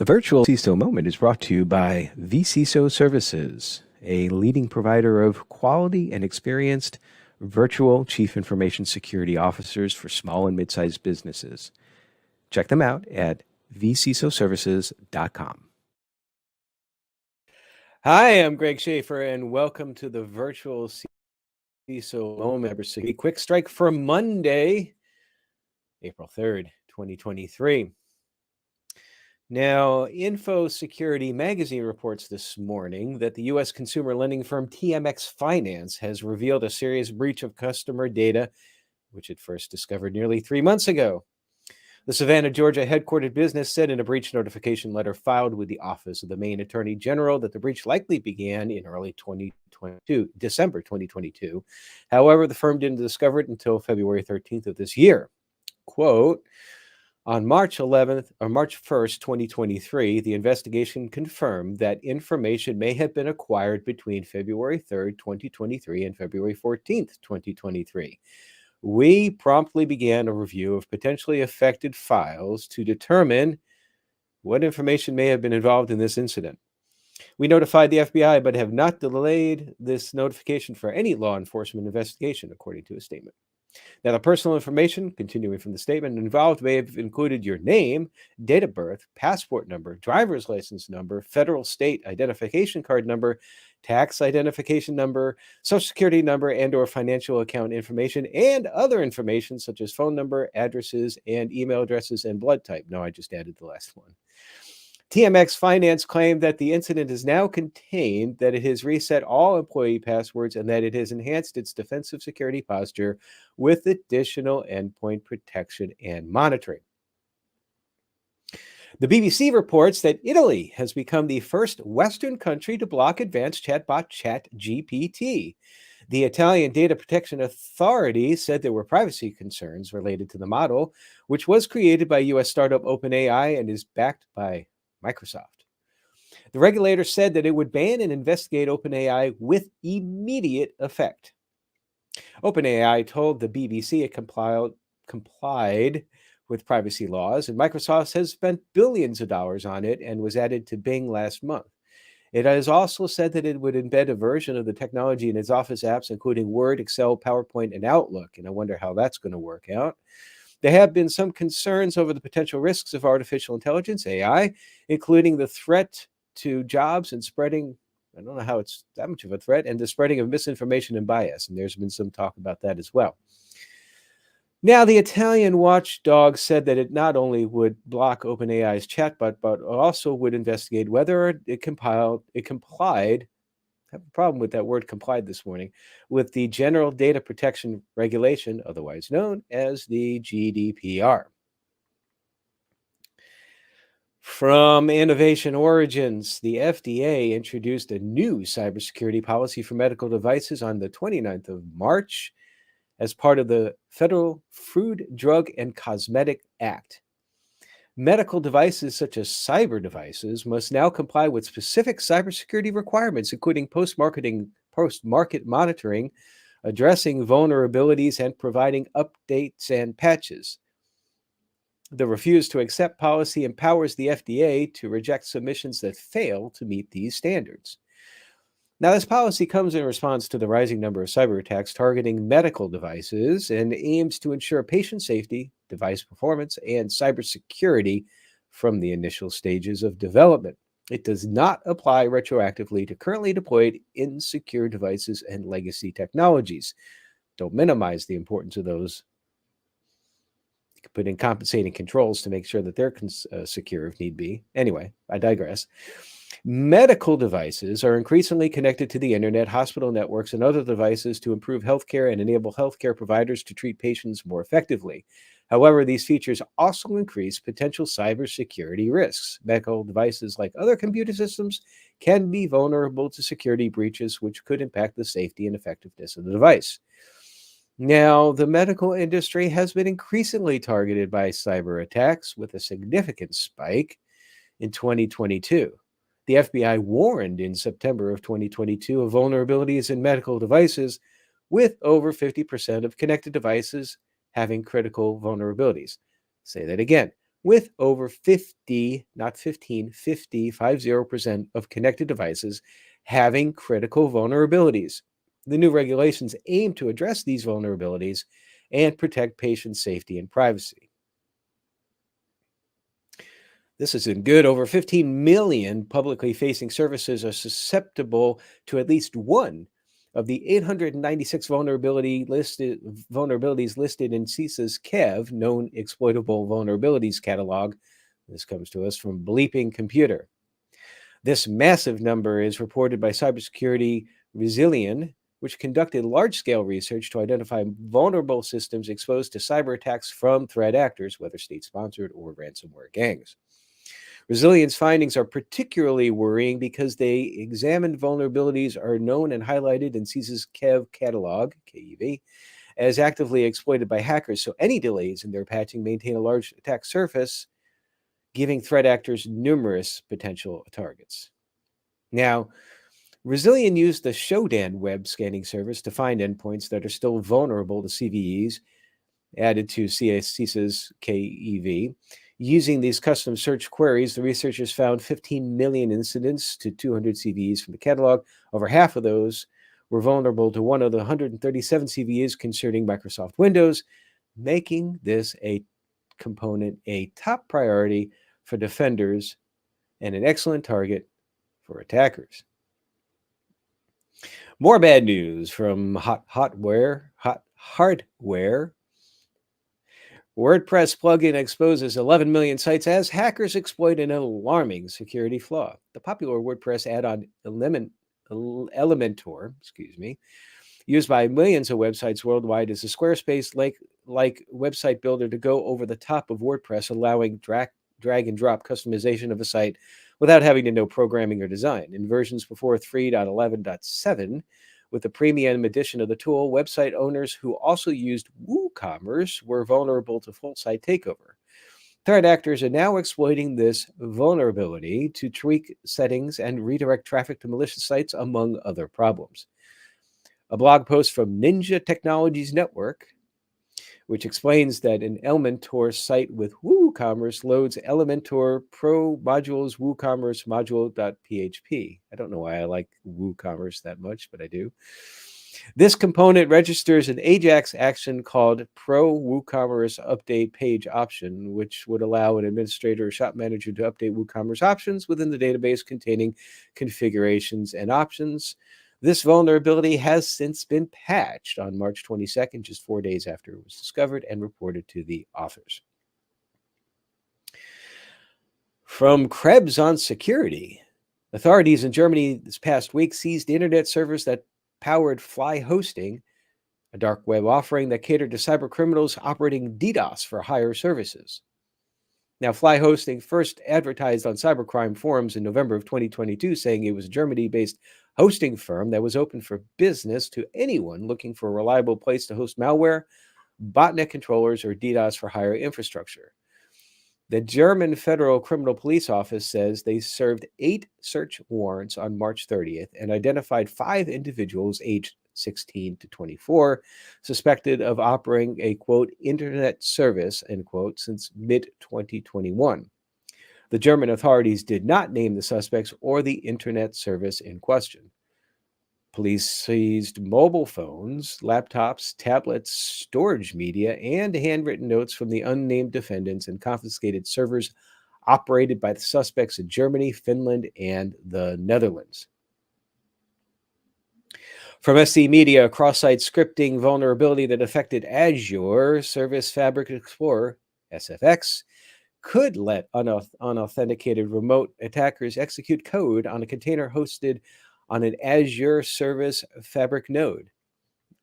The virtual CISO moment is brought to you by vCISO Services, a leading provider of quality and experienced virtual chief information security officers for small and mid-sized businesses. Check them out at vcisoservices.com. Hi, I'm Greg Schaefer, and welcome to the virtual CISO moment. Cybersecurity Quick Strike for Monday, April 3rd, 2023. Now, Info Security Magazine reports this morning that the U.S. consumer lending firm TMX Finance has revealed a serious breach of customer data, which it first discovered nearly 3 months ago. The Savannah, Georgia headquartered business said in a breach notification letter filed with the Office of the Maine Attorney General that the breach likely began in early December 2022. However, the firm didn't discover it until February 13th of this year. Quote, on March 1st, 2023, the investigation confirmed that information may have been acquired between February 3rd, 2023 and February 14th, 2023. We promptly began a review of potentially affected files to determine what information may have been involved in this incident. We notified the FBI, but have not delayed this notification for any law enforcement investigation, according to a statement. Now, the personal information, continuing from the statement, involved may have included your name, date of birth, passport number, driver's license number, federal state identification card number, tax identification number, social security number, and or financial account information, and other information such as phone number, addresses, and email addresses, and blood type. No, I just added the last one. TMX Finance claimed that the incident is now contained, that it has reset all employee passwords, and that it has enhanced its defensive security posture with additional endpoint protection and monitoring. The BBC reports that Italy has become the first Western country to block advanced chatbot ChatGPT. The Italian Data Protection Authority said there were privacy concerns related to the model, which was created by U.S. startup OpenAI and is backed by Microsoft. The regulator said that it would ban and investigate OpenAI with immediate effect. OpenAI told the BBC it complied with privacy laws, and Microsoft has spent billions of dollars on it and was added to Bing last month. It has also said that it would embed a version of the technology in its Office apps, including Word, Excel, PowerPoint, and Outlook, and I wonder how that's going to work out. There have been some concerns over the potential risks of artificial intelligence, AI, including the threat to jobs and spreading, I don't know how it's that much of a threat, and the spreading of misinformation and bias. And there's been some talk about that as well. Now, the Italian watchdog said that it not only would block OpenAI's chatbot, but also would investigate whether it complied. I have a problem with that word complied this morning, with the General Data Protection Regulation, otherwise known as the GDPR. From Innovation Origins, the FDA introduced a new cybersecurity policy for medical devices on the 29th of March as part of the Federal Food, Drug, and Cosmetic Act. Medical devices such as cyber devices must now comply with specific cybersecurity requirements, including post-market monitoring, addressing vulnerabilities, and providing updates and patches. The refuse to accept policy empowers the FDA to reject submissions that fail to meet these standards. Now, this policy comes in response to the rising number of cyber attacks targeting medical devices and aims to ensure patient safety, device performance, and cybersecurity from the initial stages of development. It does not apply retroactively to currently deployed insecure devices and legacy technologies. Don't minimize the importance of those. You can put in compensating controls to make sure that they're secure if need be. Anyway, I digress. Medical devices are increasingly connected to the internet, hospital networks, and other devices to improve healthcare and enable healthcare providers to treat patients more effectively. However, these features also increase potential cybersecurity risks. Medical devices, like other computer systems, can be vulnerable to security breaches, which could impact the safety and effectiveness of the device. Now, the medical industry has been increasingly targeted by cyber attacks, with a significant spike in 2022. The FBI warned in September of 2022 of vulnerabilities in medical devices, with over 50% of connected devices having critical vulnerabilities. Say that again. with over 50, not 15, 50% of connected devices having critical vulnerabilities. The new regulations aim to address these vulnerabilities and protect patient safety and privacy. This isn't good. Over 15 million publicly facing services are susceptible to at least one of the 896 vulnerabilities listed in CISA's KEV, known exploitable vulnerabilities catalog. This comes to us from Bleeping Computer. This massive number is reported by Cybersecurity Resilient, which conducted large-scale research to identify vulnerable systems exposed to cyber attacks from threat actors, whether state-sponsored or ransomware gangs. Resilience findings are particularly worrying because they examined vulnerabilities are known and highlighted in CISA's KEV catalog, KEV, as actively exploited by hackers. So any delays in their patching maintain a large attack surface, giving threat actors numerous potential targets. Now, Resilient used the Shodan web scanning service to find endpoints that are still vulnerable to CVEs added to CISA's KEV. Using these custom search queries, the researchers found 15 million incidents to 200 CVEs from the catalog. Over half of those were vulnerable to one of the 137 CVEs concerning Microsoft Windows, making this a component a top priority for defenders and an excellent target for attackers. More bad news from hardware. WordPress plugin exposes 11 million sites as hackers exploit an alarming security flaw. The popular WordPress add-on Elementor, used by millions of websites worldwide, is a Squarespace-like website builder to go over the top of WordPress, allowing drag and drop customization of a site without having to know programming or design. In versions before 3.11.7, with the premium edition of the tool, website owners who also used WooCommerce were vulnerable to full site takeover. Threat actors are now exploiting this vulnerability to tweak settings and redirect traffic to malicious sites, among other problems. A blog post from Ninja Technologies Network, which explains that an Elementor site with WooCommerce loads Elementor Pro modules WooCommerce module.php. I don't know why I like WooCommerce that much, but I do. This component registers an AJAX action called Pro WooCommerce Update Page Option, which would allow an administrator or shop manager to update WooCommerce options within the database containing configurations and options. This vulnerability has since been patched on March 22nd, just 4 days after it was discovered and reported to the authors. From Krebs on Security, authorities in Germany this past week seized internet servers that powered Fly Hosting, a dark web offering that catered to cyber criminals operating DDoS for hire services. Now, Fly Hosting first advertised on cybercrime forums in November of 2022, saying it was a Germany-based hosting firm that was open for business to anyone looking for a reliable place to host malware, botnet controllers, or DDoS for hire infrastructure. The German Federal Criminal Police Office says they served 8 search warrants on March 30th and identified 5 individuals aged 16 to 24, suspected of operating a, quote, internet service, end quote, since mid-2021. The German authorities did not name the suspects or the internet service in question. Police seized mobile phones, laptops, tablets, storage media, and handwritten notes from the unnamed defendants and confiscated servers operated by the suspects in Germany, Finland, and the Netherlands. From SC Media, a cross-site scripting vulnerability that affected Azure Service Fabric Explorer, SFX, could let unauthenticated remote attackers execute code on a container hosted on an Azure Service Fabric node.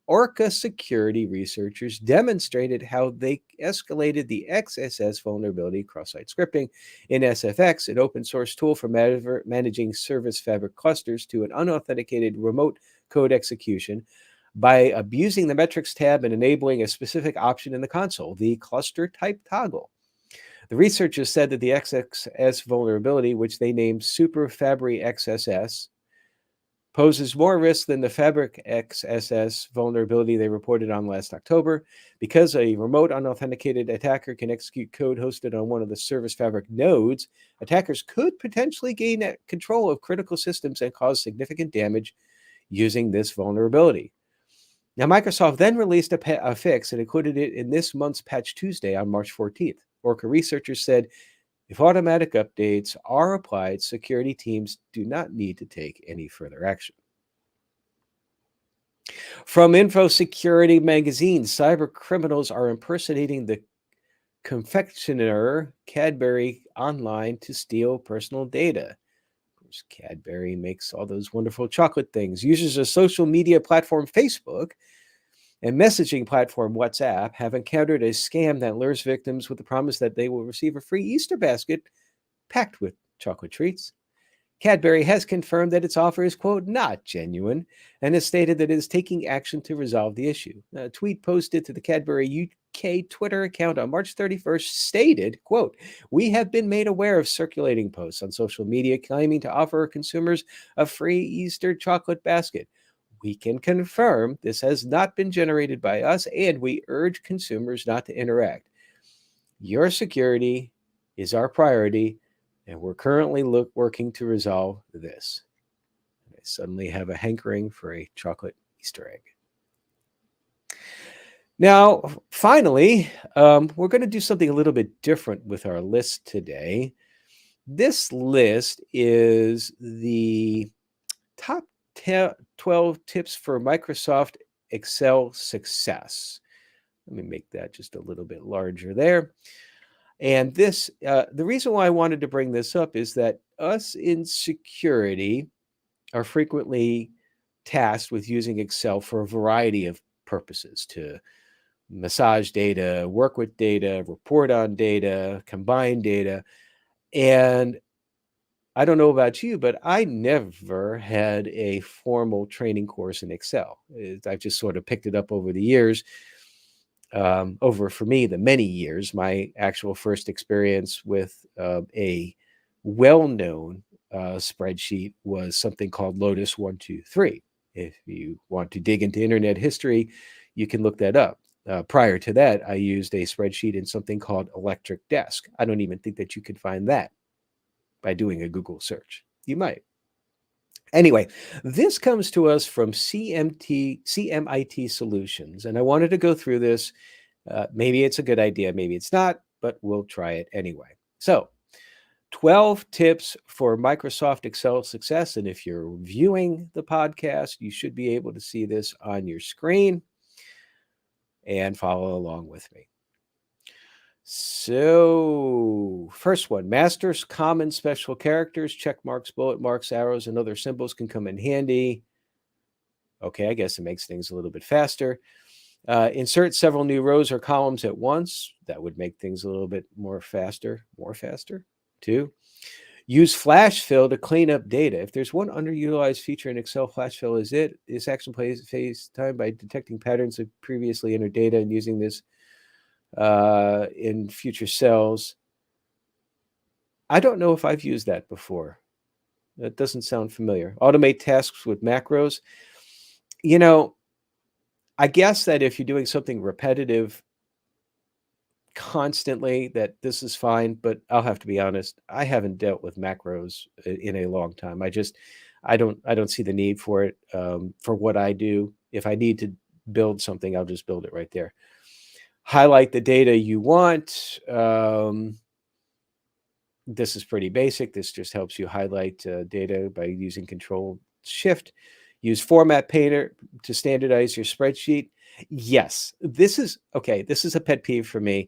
Orca security researchers demonstrated how they escalated the XSS vulnerability, cross-site scripting, in SFX, an open-source tool for managing Service Fabric clusters, to an unauthenticated remote code execution by abusing the metrics tab and enabling a specific option in the console, the cluster type toggle. The researchers said that the XSS vulnerability, which they named Super Fabry XSS, poses more risk than the Fabric XSS vulnerability they reported on last October. Because a remote unauthenticated attacker can execute code hosted on one of the Service Fabric nodes, attackers could potentially gain control of critical systems and cause significant damage using this vulnerability. Now, Microsoft then released a fix and included it in this month's Patch Tuesday on March 14th. Orca researchers said if automatic updates are applied, security teams do not need to take any further action. From Info Security magazine, cyber criminals are impersonating the confectioner Cadbury online to steal personal data. Of course, Cadbury makes all those wonderful chocolate things. Users of social media platform Facebook and messaging platform WhatsApp have encountered a scam that lures victims with the promise that they will receive a free Easter basket packed with chocolate treats. Cadbury has confirmed that its offer is, quote, not genuine, and has stated that it is taking action to resolve the issue. A tweet posted to the Cadbury UK Twitter account on March 31st stated, quote, we have been made aware of circulating posts on social media claiming to offer consumers a free Easter chocolate basket. We can confirm this has not been generated by us, and we urge consumers not to interact. Your security is our priority, and we're currently working to resolve this. I suddenly have a hankering for a chocolate Easter egg. Now, finally, we're going to do something a little bit different with our list today. This list is the top 12 tips for Microsoft Excel success. Let me make that just a little bit larger there. And this, the reason why I wanted to bring this up is that us in security are frequently tasked with using Excel for a variety of purposes: to massage data, work with data, report on data, combine data. And I don't know about you, but I never had a formal training course in Excel. I've just sort of picked it up over the years. For me, the many years, my actual first experience with a well-known spreadsheet was something called Lotus 123. If you want to dig into internet history, you can look that up. Prior to that, I used a spreadsheet in something called Electric Desk. I don't even think that you could find that by doing a Google search. You might. Anyway, this comes to us from CMIT Solutions, and I wanted to go through this. Maybe it's a good idea, maybe it's not, but we'll try it anyway. So, 12 tips for Microsoft Excel success, and if you're viewing the podcast, you should be able to see this on your screen and follow along with me. So, first one, masters common special characters, check marks, bullet marks, arrows, and other symbols can come in handy. Okay, I guess it makes things a little bit faster. Insert several new rows or columns at once. That would make things a little bit more faster. Two, use flash fill to clean up data. If there's one underutilized feature in Excel, flash fill is it. This action plays time by detecting patterns of previously entered data and using this in future cells. I don't know if I've used that before. That doesn't sound familiar. Automate tasks with macros. You know, I guess that if you're doing something repetitive constantly, that this is fine, but I'll have to be honest, I haven't dealt with macros in a long time. I don't see the need for it for what I do. If I need to build something, I'll just build it right there. Highlight the data you want. This is pretty basic. This just helps you highlight data by using Control-Shift. Use Format Painter to standardize your spreadsheet. Yes, this is a pet peeve for me.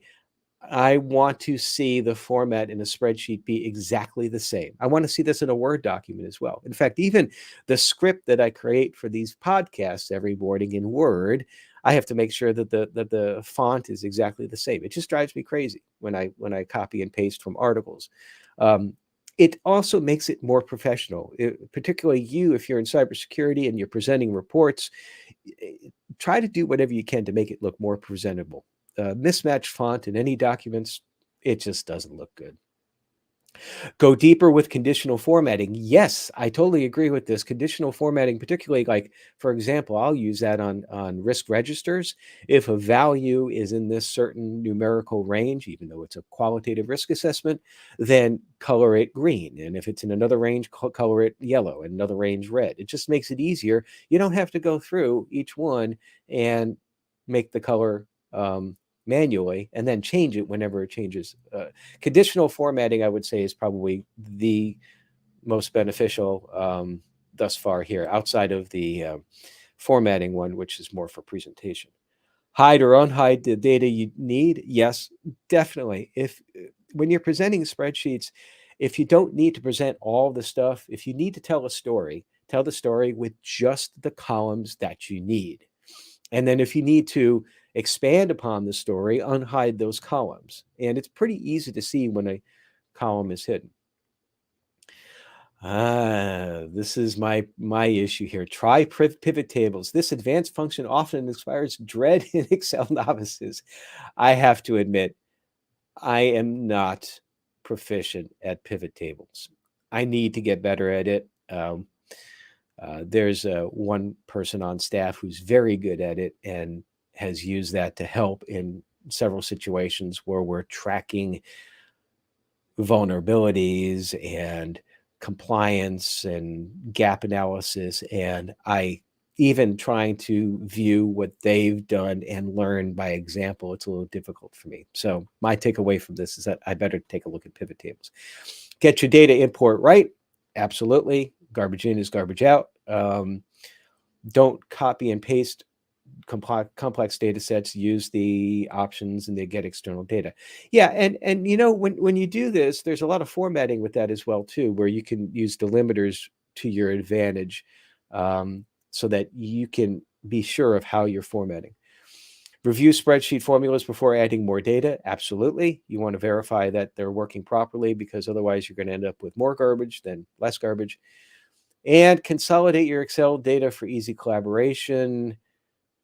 I want to see the format in a spreadsheet be exactly the same. I want to see this in a Word document as well. In fact, even the script that I create for these podcasts every morning in Word, I have to make sure that the font is exactly the same. It just drives me crazy when I copy and paste from articles. It also makes it more professional, particularly you, if you're in cybersecurity and you're presenting reports. Try to do whatever you can to make it look more presentable. Mismatched font in any documents, it just doesn't look good. Go deeper with conditional formatting. Yes, I totally agree with this. Conditional formatting, particularly like, for example, I'll use that on risk registers. If a value is in this certain numerical range, even though it's a qualitative risk assessment, then color it green. And if it's in another range, color it yellow, and another range red. It just makes it easier. You don't have to go through each one and make the color manually and then change it whenever it changes. Conditional formatting, I would say, is probably the most beneficial thus far here, outside of the formatting one, which is more for presentation. Hide or unhide the data you need? Yes, definitely. If when you're presenting spreadsheets, if you don't need to present all the stuff, if you need to tell a story, tell the story with just the columns that you need. And then if you need to expand upon the story, unhide those columns. And it's pretty easy to see when a column is hidden. This is my issue here. Try pivot tables. This advanced function often inspires dread in Excel novices. I have to admit, I am not proficient at pivot tables. I need to get better at it. There's one person on staff who's very good at it and has used that to help in several situations where we're tracking vulnerabilities and compliance and gap analysis. And I even trying to view what they've done and learn by example, it's a little difficult for me. So my takeaway from this is that I better take a look at pivot tables. Get your data import right. Absolutely. Garbage in is garbage out. Don't copy and paste complex data sets. Use the options and they get external data. Yeah, and you know, when you do this, there's a lot of formatting with that as well too, where you can use delimiters to your advantage, so that you can be sure of how you're formatting. Review spreadsheet formulas before adding more data. Absolutely. You want to verify that they're working properly, because otherwise you're going to end up with more garbage than less garbage. And consolidate your Excel data for easy collaboration.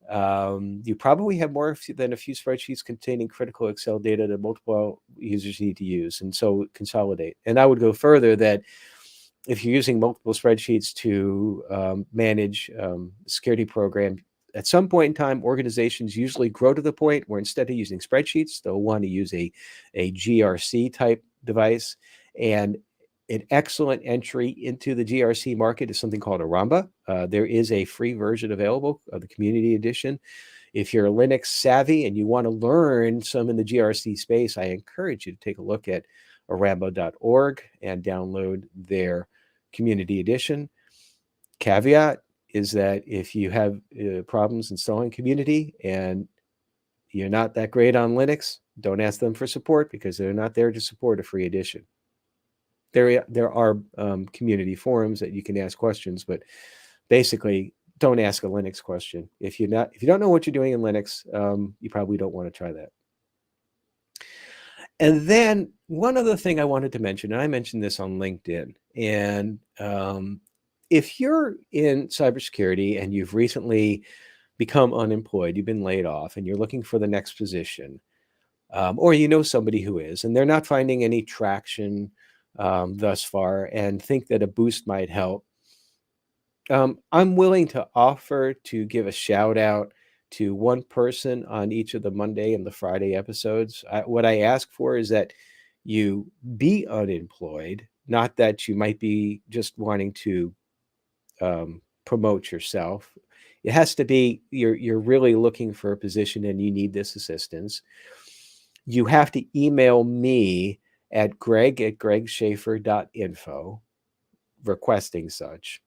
You probably have more than a few spreadsheets containing critical Excel data that multiple users need to use. And so consolidate. And I would go further that if you're using multiple spreadsheets to manage security program, at some point in time, organizations usually grow to the point where instead of using spreadsheets, they'll want to use a GRC type device. And an excellent entry into the GRC market is something called Aramba. There is a free version available of the community edition. If you're Linux savvy and you want to learn some in the GRC space, I encourage you to take a look at aramba.org and download their community edition. Caveat is that if you have problems installing community and you're not that great on Linux, don't ask them for support, because they're not there to support a free edition. There are community forums that you can ask questions, but basically don't ask a Linux question. If you don't know what you're doing in Linux, you probably don't want to try that. And then one other thing I wanted to mention, and I mentioned this on LinkedIn, and if you're in cybersecurity and you've recently become unemployed, you've been laid off, and you're looking for the next position, or you know somebody who is, and they're not finding any traction thus far, and think that a boost might help, I'm willing to offer to give a shout out to one person on each of the Monday and the Friday episodes. What I ask for is that you be unemployed, not that you might be just wanting to promote yourself. It has to be you're really looking for a position and you need this assistance. You have to email me at greg@gregschaefer.info requesting such,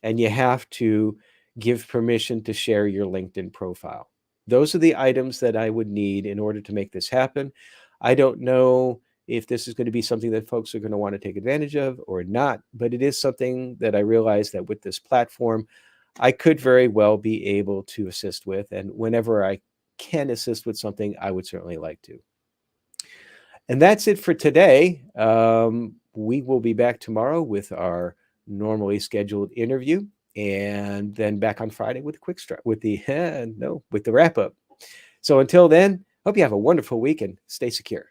and you have to give permission to share your LinkedIn profile. Those are the items that I would need in order to make this happen. I don't know if this is going to be something that folks are going to want to take advantage of or not, but it is something that I realize that with this platform, I could very well be able to assist with. And whenever I can assist with something, I would certainly like to. And that's it for today. We will be back tomorrow with our normally scheduled interview, and then back on Friday with a quick start with the with the wrap up. So until then, hope you have a wonderful week and stay secure.